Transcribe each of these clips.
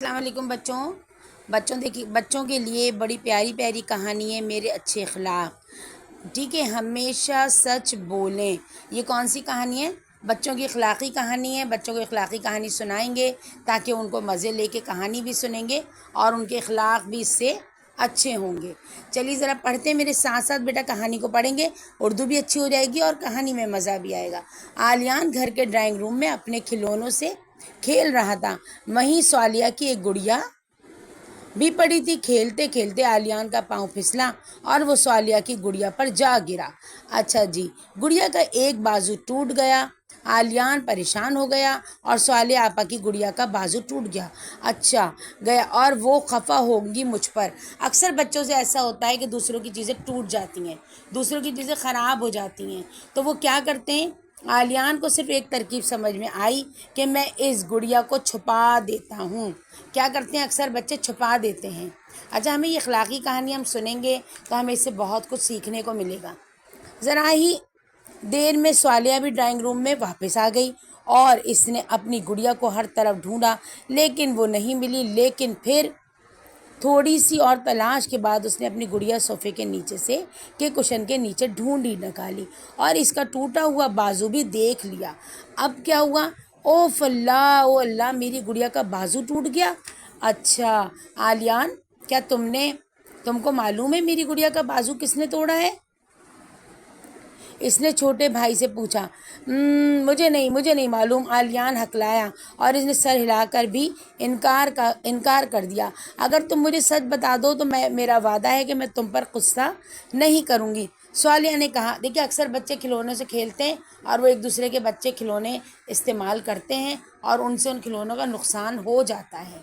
अस्सलाम वालेकुम बच्चों देखिए, बच्चों के लिए बड़ी प्यारी प्यारी कहानी है मेरे अच्छे अखलाक। ठीक है, हमेशा सच बोलें। ये कौन सी कहानी है? बच्चों की अखलाकी कहानी है। बच्चों को अखलाकी कहानी सुनाएंगे ताकि उनको मज़े लेके कहानी भी सुनेंगे और उनके अखलाक भी इससे अच्छे होंगे। चलिए ज़रा पढ़ते हैं मेरे साथ साथ। बेटा कहानी को पढ़ेंगे, उर्दू भी अच्छी हो जाएगी और कहानी में मज़ा भी आएगा। आलियान घर के ड्राइंग रूम में अपने खिलौनों से खेल रहा था। वहीं स्वालिया की एक गुड़िया भी पड़ी थी। खेलते खेलते आलियान का पाँव फिसला और वो स्वालिया की गुड़िया पर जा गिरा। अच्छा जी, गुड़िया का एक बाजू टूट गया। आलियान परेशान हो गया और स्वालिया आपा की गुड़िया का बाजू टूट गया। अच्छा गया और वो खफा होंगी मुझ पर। अक्सर बच्चों से ऐसा होता है कि दूसरों की चीज़ें टूट जाती हैं, दूसरों की चीज़ें ख़राब हो जाती हैं, तो वो क्या करते हैं? आलियान को सिर्फ एक तरकीब समझ में आई कि मैं इस गुड़िया को छुपा देता हूँ। क्या करते हैं अक्सर बच्चे? छुपा देते हैं। अच्छा, हमें ये अखलाकी कहानी हम सुनेंगे तो हमें इससे बहुत कुछ सीखने को मिलेगा। ज़रा ही देर में स्वालिया भी ड्राइंग रूम में वापस आ गई और इसने अपनी गुड़िया को हर तरफ ढूंढा लेकिन वो नहीं मिली। लेकिन फिर थोड़ी सी और तलाश के बाद उसने अपनी गुड़िया सोफ़े के नीचे से के कुशन के नीचे ढूंढी निकाली और इसका टूटा हुआ बाजू भी देख लिया। अब क्या हुआ? ओ फल्ला, ओ अल्लाह, मेरी गुड़िया का बाजू टूट गया। अच्छा आलियान, क्या तुमको मालूम है मेरी गुड़िया का बाजू किसने तोड़ा है? इसने छोटे भाई से पूछा। मुझे नहीं मालूम, आलियान हकलाया और इसने सर हिलाकर भी इनकार कर दिया। अगर तुम मुझे सच बता दो तो मेरा वादा है कि मैं तुम पर गुस्सा नहीं करूँगी। स्वालिया ने कहा। देखिए, अक्सर बच्चे खिलौनों से खेलते हैं और वो एक दूसरे के बच्चे खिलौने इस्तेमाल करते हैं और उनसे उन खिलौनों का नुकसान हो जाता है।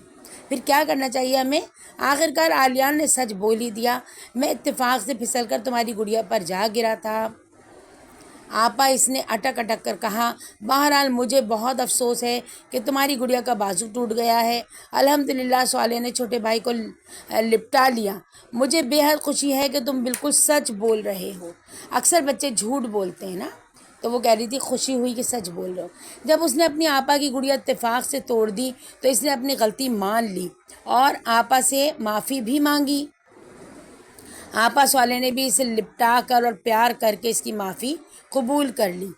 फिर क्या करना चाहिए हमें? आखिरकार आलियान ने सच बोल ही दिया। मैं इत्तेफाक से फिसल कर तुम्हारी गुड़िया पर जा गिरा था। आपा, इसने अटक अटक कर कहा। बहरहाल मुझे बहुत अफसोस है कि तुम्हारी गुड़िया का बाजू टूट गया है। अल्हम्दुलिल्लाह, स्वालिया ने छोटे भाई को लिपटा लिया। मुझे बेहद खुशी है कि तुम बिल्कुल सच बोल रहे हो। अक्सर बच्चे झूठ बोलते हैं ना, तो वो कह रही थी खुशी हुई कि सच बोल रहे हो। जब उसने अपनी आपा की गुड़िया इत्तेफाक से तोड़ दी तो इसने अपनी गलती मान ली और आपा से माफ़ी भी मांगी। आपस वाले ने भी इसे लिपटा कर और प्यार करके इसकी माफ़ी कबूल कर ली,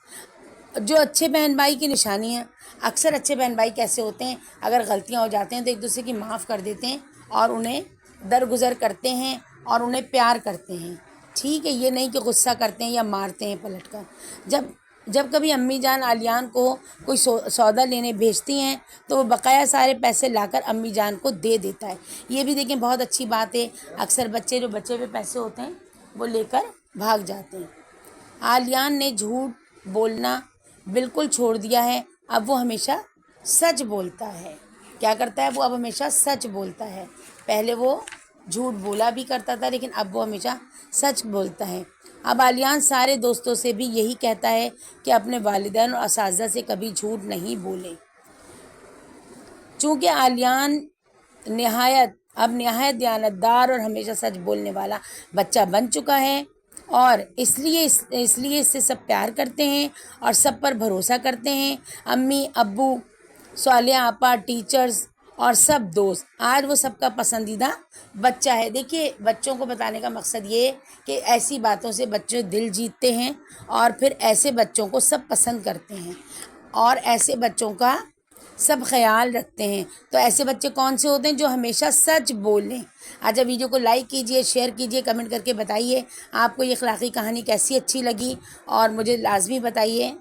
जो अच्छे बहन भाई की निशानी है। अक्सर अच्छे बहन भाई कैसे होते हैं? अगर गलतियां हो जाते हैं तो एक दूसरे की माफ़ कर देते हैं और उन्हें दरगुजर करते हैं और उन्हें प्यार करते हैं। ठीक है, ये नहीं कि गुस्सा करते हैं या मारते हैं पलट कर। जब जब कभी अम्मी जान आलियान को कोई सौदा लेने भेजती हैं तो वो बकाया सारे पैसे लाकर अम्मी जान को दे देता है। ये भी देखें, बहुत अच्छी बात है। अक्सर बच्चे जो बच्चे पे पैसे होते हैं वो लेकर भाग जाते हैं। आलियान ने झूठ बोलना बिल्कुल छोड़ दिया है। अब वो हमेशा सच बोलता है। क्या करता है? वो अब हमेशा सच बोलता है। पहले वो झूठ बोला भी करता था लेकिन अब वो हमेशा सच बोलता है। अब आलियान सारे दोस्तों से भी यही कहता है कि अपने वालिदैन और असातिज़ा से कभी झूठ नहीं बोले। चूँकि आलियान नहायत दयानतदार और हमेशा सच बोलने वाला बच्चा बन चुका है और इसलिए इससे सब प्यार करते हैं और सब पर भरोसा करते हैं। अम्मी, अब्बू, स्वालिया आपा, टीचर्स और सब दोस्त। आज वो सबका पसंदीदा बच्चा है। देखिए, बच्चों को बताने का मकसद ये कि ऐसी बातों से बच्चे दिल जीतते हैं और फिर ऐसे बच्चों को सब पसंद करते हैं और ऐसे बच्चों का सब ख्याल रखते हैं। तो ऐसे बच्चे कौन से होते हैं? जो हमेशा सच बोलें। अच्छा, वीडियो को लाइक कीजिए, शेयर कीजिए, कमेंट करके बताइए आपको ये अखलाकी कहानी कैसी अच्छी लगी और मुझे लाजमी बताइए।